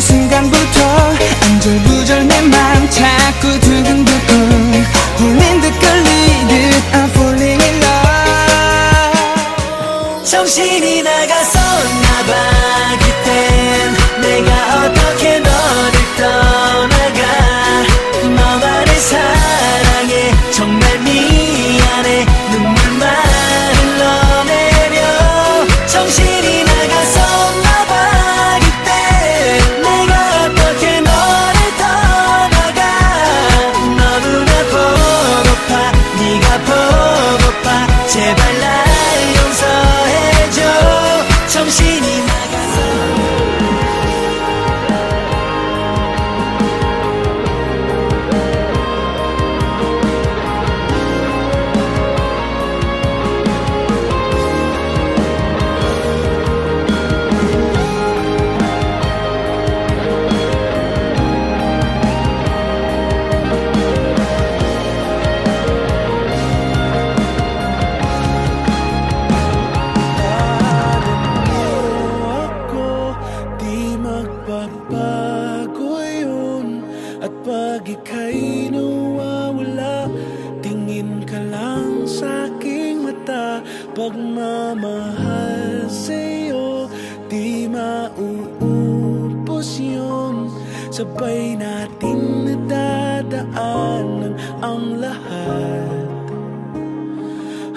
순간부터 안절부절 내 맘 자꾸 두근두근 홀린 듯 끌리듯 I'm falling in love. 정신이 나갔었나봐. 그땐 내가 어떻게 너를 떠나가. 너만을 사랑해 정말 미안해. 눈물만 흘러내려. 정신이 나갔었나봐. 그때 내가 어떻게 너를 떠나가. 너무나 보고파 네가 보고파. 제발 날 용서해줘. 정신이 나갔어. Magbabago yun. At pag ika'y nawawala, tingin ka lang sa aking mata. Pagmamahal sa'yo, di mauubos yun. Sabay natin nadadaanan ang lahat,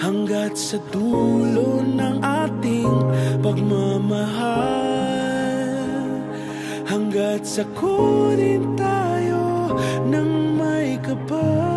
hanggat sa dulo ng ating pagmamahal. Hanggat sa kunin tayo ng may kapal.